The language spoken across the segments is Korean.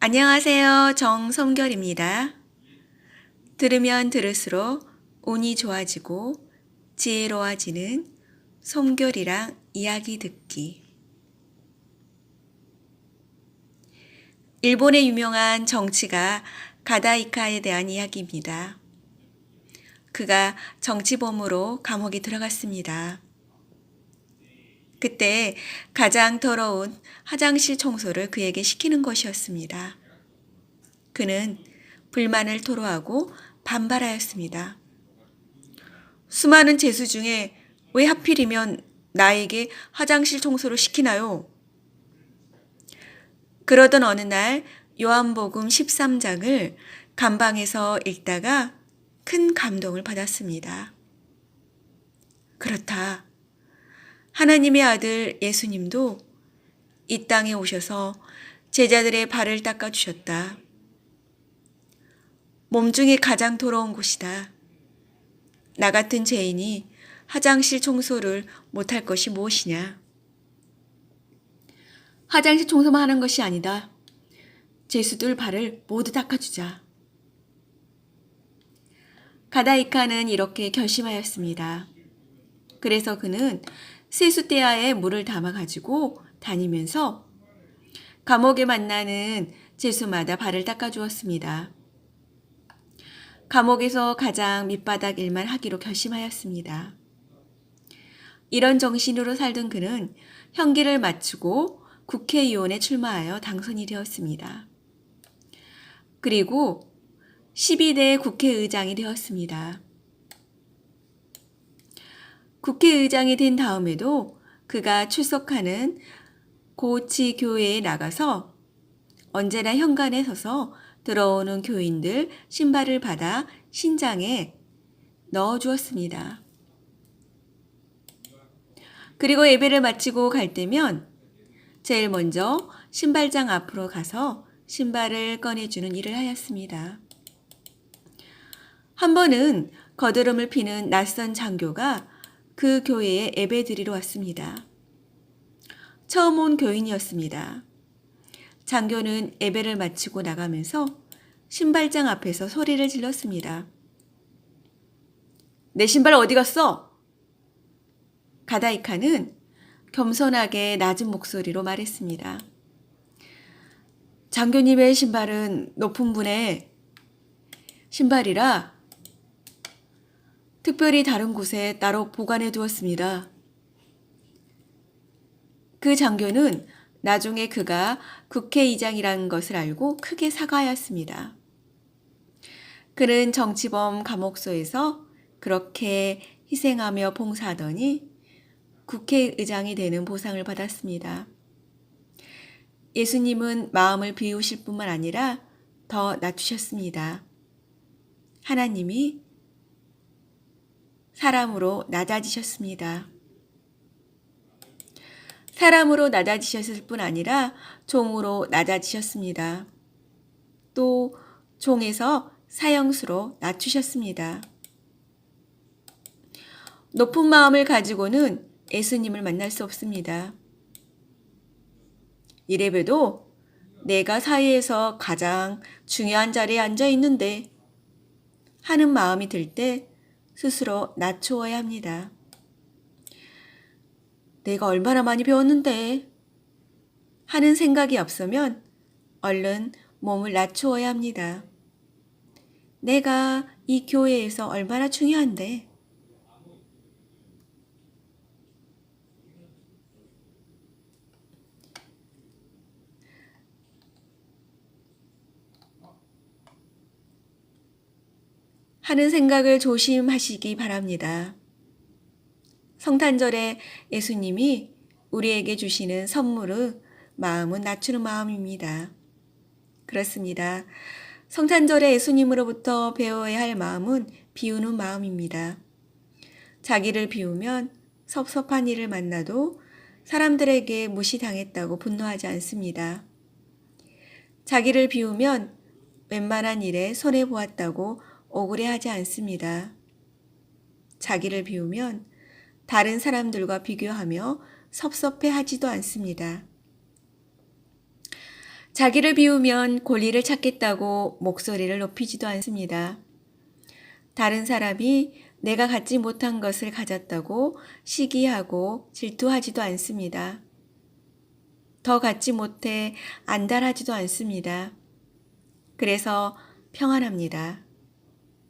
안녕하세요. 정성결입니다. 들으면 들을수록 운이 좋아지고 지혜로워지는 성결이랑 이야기 듣기. 일본의 유명한 정치가 가다이카에 대한 이야기입니다. 그가 정치범으로 감옥에 들어갔습니다. 그때 가장 더러운 화장실 청소를 그에게 시키는 것이었습니다. 그는 불만을 토로하고 반발하였습니다. 수많은 죄수 중에 왜 하필이면 나에게 화장실 청소를 시키나요? 그러던 어느 날 요한복음 13장을 감방에서 읽다가 큰 감동을 받았습니다. 그렇다. 하나님의 아들 예수님도 이 땅에 오셔서 제자들의 발을 닦아주셨다. 몸 중에 가장 더러운 곳이다. 나 같은 죄인이 화장실 청소를 못할 것이 무엇이냐? 화장실 청소만 하는 것이 아니다. 죄수들 발을 모두 닦아주자. 가다이카는 이렇게 결심하였습니다. 그래서 그는 세숫대야에 물을 담아가지고 다니면서 감옥에 만나는 죄수마다 발을 닦아주었습니다. 감옥에서 가장 밑바닥 일만 하기로 결심하였습니다. 이런 정신으로 살던 그는 형기를 마치고 국회의원에 출마하여 당선이 되었습니다. 그리고 12대 국회의장이 되었습니다. 국회의장이 된 다음에도 그가 출석하는 고치 교회에 나가서 언제나 현관에 서서 들어오는 교인들 신발을 받아 신장에 넣어주었습니다. 그리고 예배를 마치고 갈 때면 제일 먼저 신발장 앞으로 가서 신발을 꺼내주는 일을 하였습니다. 한 번은 거드름을 피는 낯선 장교가 그 교회에 예배 드리러 왔습니다. 처음 온 교인이었습니다. 장교는 예배를 마치고 나가면서 신발장 앞에서 소리를 질렀습니다. 내 신발 어디 갔어? 가다이카는 겸손하게 낮은 목소리로 말했습니다. 장교님의 신발은 높은 분의 신발이라 특별히 다른 곳에 따로 보관해 두었습니다. 그 장교는 나중에 그가 국회의장이라는 것을 알고 크게 사과하였습니다. 그는 정치범 감옥소에서 그렇게 희생하며 봉사하더니 국회의장이 되는 보상을 받았습니다. 예수님은 마음을 비우실 뿐만 아니라 더 낮추셨습니다. 하나님이 사람으로 낮아지셨습니다. 사람으로 낮아지셨을 뿐 아니라 종으로 낮아지셨습니다. 또 종에서 사형수로 낮추셨습니다. 높은 마음을 가지고는 예수님을 만날 수 없습니다. 이래봬도 내가 사회에서 가장 중요한 자리에 앉아 있는데 하는 마음이 들 때 스스로 낮추어야 합니다. 내가 얼마나 많이 배웠는데 하는 생각이 앞서면 얼른 몸을 낮추어야 합니다. 내가 이 교회에서 얼마나 중요한데. 하는 생각을 조심하시기 바랍니다. 성탄절에 예수님이 우리에게 주시는 선물은 마음은 낮추는 마음입니다. 그렇습니다. 성탄절에 예수님으로부터 배워야 할 마음은 비우는 마음입니다. 자기를 비우면 섭섭한 일을 만나도 사람들에게 무시당했다고 분노하지 않습니다. 자기를 비우면 웬만한 일에 손해보았다고 억울해하지 않습니다. 자기를 비우면 다른 사람들과 비교하며 섭섭해하지도 않습니다. 자기를 비우면 권리를 찾겠다고 목소리를 높이지도 않습니다. 다른 사람이 내가 갖지 못한 것을 가졌다고 시기하고 질투하지도 않습니다. 더 갖지 못해 안달하지도 않습니다. 그래서 평안합니다.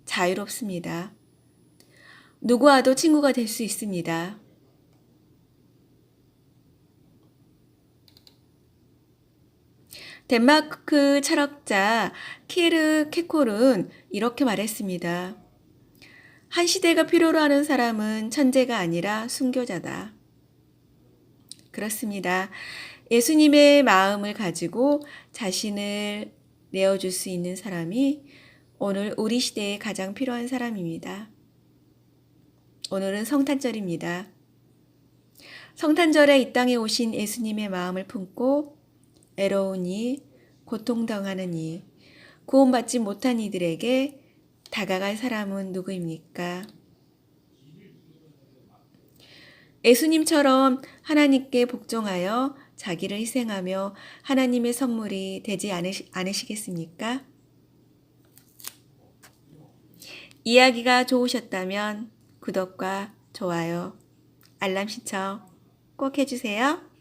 자유롭습니다. 누구와도 친구가 될 수 있습니다. 덴마크 철학자 키에르 케콜은 이렇게 말했습니다. 한 시대가 필요로 하는 사람은 천재가 아니라 순교자다. 그렇습니다. 예수님의 마음을 가지고 자신을 내어줄 수 있는 사람이 오늘 우리 시대에 가장 필요한 사람입니다. 오늘은 성탄절입니다. 성탄절에 이 땅에 오신 예수님의 마음을 품고 애로운 이, 고통당하는 이, 구원받지 못한 이들에게 다가갈 사람은 누구입니까? 예수님처럼 하나님께 복종하여 자기를 희생하며 하나님의 선물이 되지 않으시겠습니까? 이야기가 좋으셨다면 구독과 좋아요, 알람 신청 꼭 해주세요.